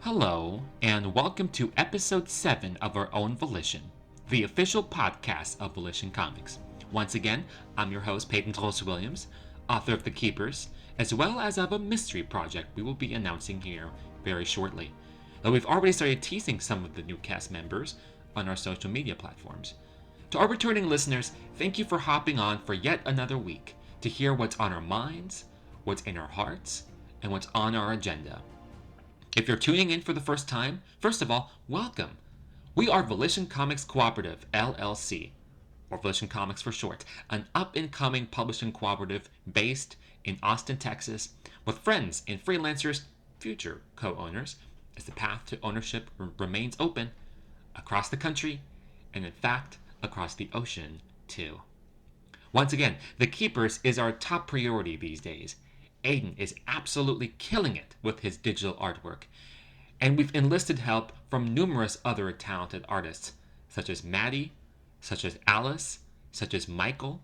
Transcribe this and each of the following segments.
Hello, and welcome to episode 7 of Our Own Volition, the official podcast of Volition Comics. Once again, I'm your host, Peyton Williams, author of The Keepers, as well as of a mystery project we will be announcing here very shortly. Though we've already started teasing some of the new cast members on our social media platforms. To our returning listeners, thank you for hopping on for yet another week to hear what's on our minds, what's in our hearts, and what's on our agenda. If you're tuning in for the first time, first of all, welcome. We are Volition Comics Cooperative, LLC, or Volition Comics for short, an up-and-coming publishing cooperative based in Austin, Texas, with friends and freelancers, future co-owners, as the path to ownership remains open across the country, and in fact, across the ocean, too. Once again, The Keepers is our top priority these days. Aiden is absolutely killing it with his digital artwork, and we've enlisted help from numerous other talented artists, such as Maddie, such as Alice, such as Michael.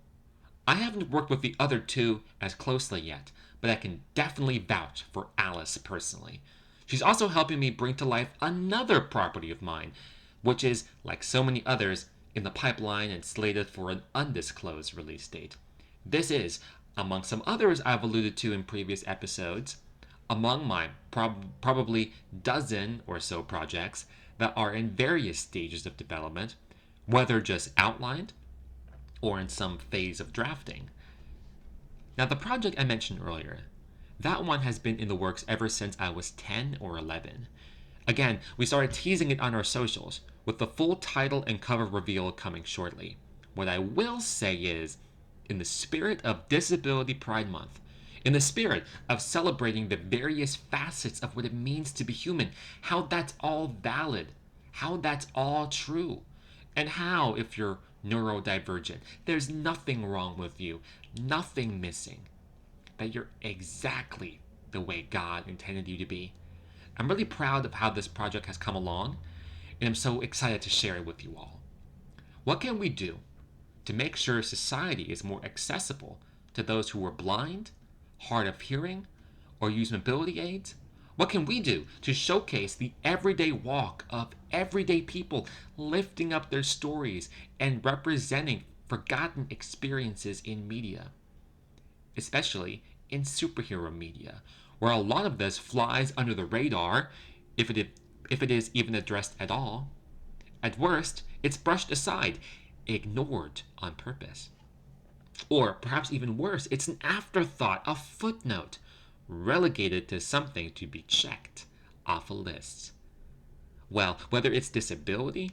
I haven't worked with the other two as closely yet, but I can definitely vouch for Alice personally. She's also helping me bring to life another property of mine, which is, like so many others, in the pipeline and slated for an undisclosed release date. This is, among some others I've alluded to in previous episodes, among my probably dozen or so projects that are in various stages of development, whether just outlined or in some phase of drafting. Now, the project I mentioned earlier, that one has been in the works ever since I was 10 or 11. Again, we started teasing it on our socials, with the full title and cover reveal coming shortly. What I will say is, in the spirit of Disability Pride Month, in the spirit of celebrating the various facets of what it means to be human, how that's all valid, how that's all true, and how, if you're neurodivergent, there's nothing wrong with you, nothing missing, that you're exactly the way God intended you to be. I'm really proud of how this project has come along, and I'm so excited to share it with you all. What can we do to make sure society is more accessible to those who are blind, hard of hearing, or use mobility aids? What can we do to showcase the everyday walk of everyday people lifting up their stories and representing forgotten experiences in media, especially in superhero media, where a lot of this flies under the radar if it is even addressed at all? At worst, it's brushed aside, ignored on purpose. Or perhaps even worse, it's an afterthought, a footnote, relegated to something to be checked off a list. Well, whether it's disability,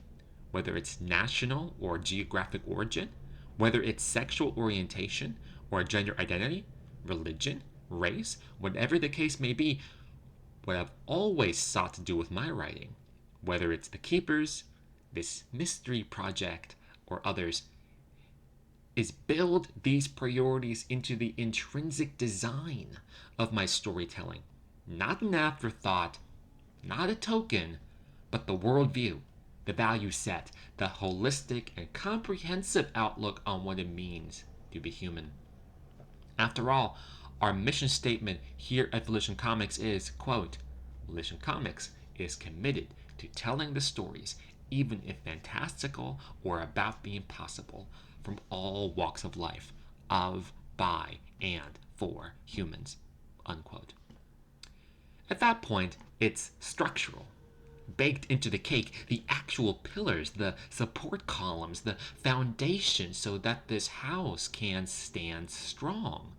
whether it's national or geographic origin, whether it's sexual orientation or gender identity, religion, race, whatever the case may be, what I've always sought to do with my writing, whether it's The Keepers, this mystery project, or others, is build these priorities into the intrinsic design of my storytelling. Not an afterthought, not a token, but the worldview, the value set, the holistic and comprehensive outlook on what it means to be human. After all, our mission statement here at Volition Comics is, quote, Volition Comics is committed to telling the stories, even if fantastical or about the impossible, from all walks of life, of, by, and for humans, unquote. At that point, it's structural, baked into the cake, the actual pillars, the support columns, the foundation so that this house can stand strong.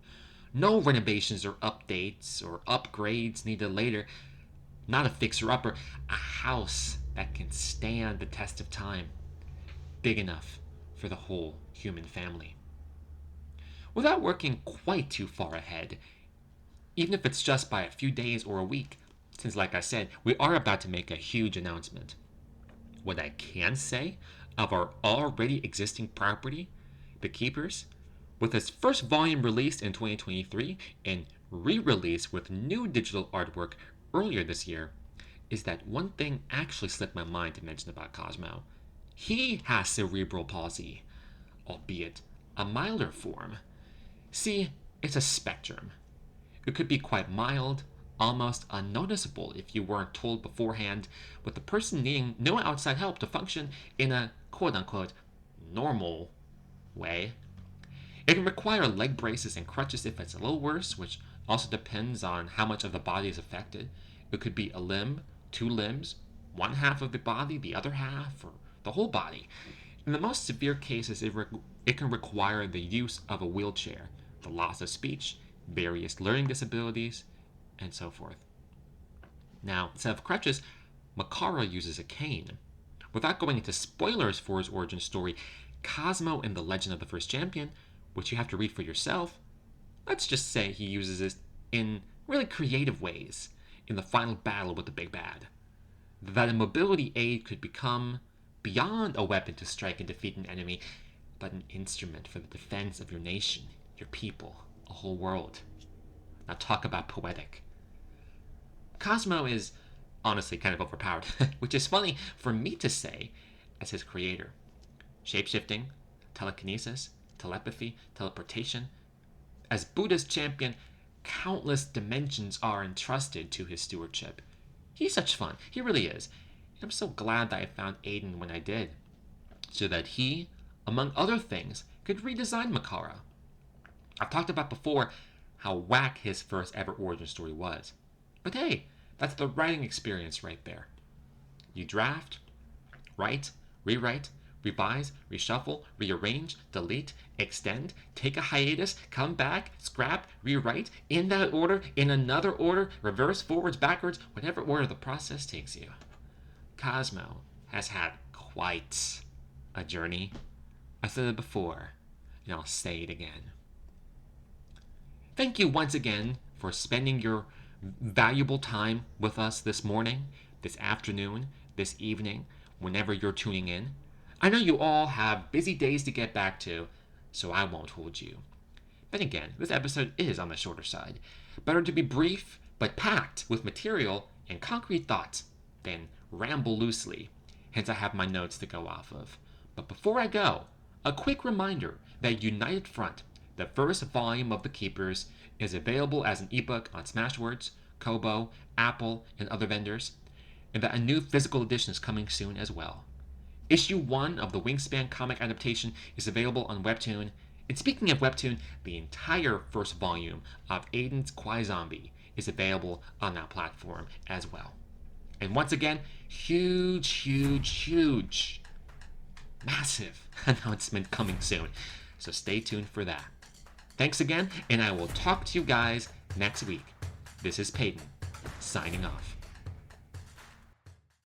No renovations or updates or upgrades needed later. Not a fixer-upper, a house that can stand the test of time. Big enough for the whole human family. Without working quite too far ahead, even if it's just by a few days or a week, since like I said, we are about to make a huge announcement. What I can say of our already existing property, The Keepers, with its first volume released in 2023 and re-released with new digital artwork earlier this year, is that one thing actually slipped my mind to mention about Cosmo. He has cerebral palsy, albeit a milder form. See, it's a spectrum. It could be quite mild, almost unnoticeable if you weren't told beforehand, with the person needing no outside help to function in a quote-unquote normal way. It can require leg braces and crutches if it's a little worse, which also depends on how much of the body is affected. It could be a limb, two limbs, one half of the body, the other half, or the whole body. In the most severe cases, it can require the use of a wheelchair, the loss of speech, various learning disabilities, and so forth. Now, instead of crutches, Makara uses a cane. Without going into spoilers for his origin story, Cosmo in The Legend of the First Champion, which you have to read for yourself, let's just say he uses it in really creative ways in the final battle with the big bad. That a mobility aid could become beyond a weapon to strike and defeat an enemy, but an instrument for the defense of your nation, your people, a whole world. Now talk about poetic. Cosmo is honestly kind of overpowered, which is funny for me to say as his creator. Shapeshifting, telekinesis, telepathy, teleportation. As Buddha's champion, countless dimensions are entrusted to his stewardship. He's such fun. He really is. I'm so glad that I found Aiden when I did, so that he, among other things, could redesign Makara. I've talked about before how whack his first ever origin story was. But hey, that's the writing experience right there. You draft, write, rewrite, revise, reshuffle, rearrange, delete, extend, take a hiatus, come back, scrap, rewrite, in that order, in another order, reverse, forwards, backwards, whatever order the process takes you. Cosmo has had quite a journey. I said it before, and I'll say it again. Thank you once again for spending your valuable time with us this morning, this afternoon, this evening, whenever you're tuning in. I know you all have busy days to get back to, so I won't hold you. Then again, this episode is on the shorter side. Better to be brief, but packed with material and concrete thoughts than ramble loosely. Hence I have my notes to go off of. But before I go, a quick reminder that United Front, the first volume of The Keepers, is available as an ebook on Smashwords, Kobo, Apple, and other vendors, and that a new physical edition is coming soon as well. Issue 1 of the Wingspan comic adaptation is available on Webtoon, and speaking of Webtoon, the entire first volume of Aiden's Kwai-Zombie is available on that platform as well. And once again, huge, massive announcement coming soon, so stay tuned for that. Thanks again, and I will talk to you guys next week. This is Peyton, signing off.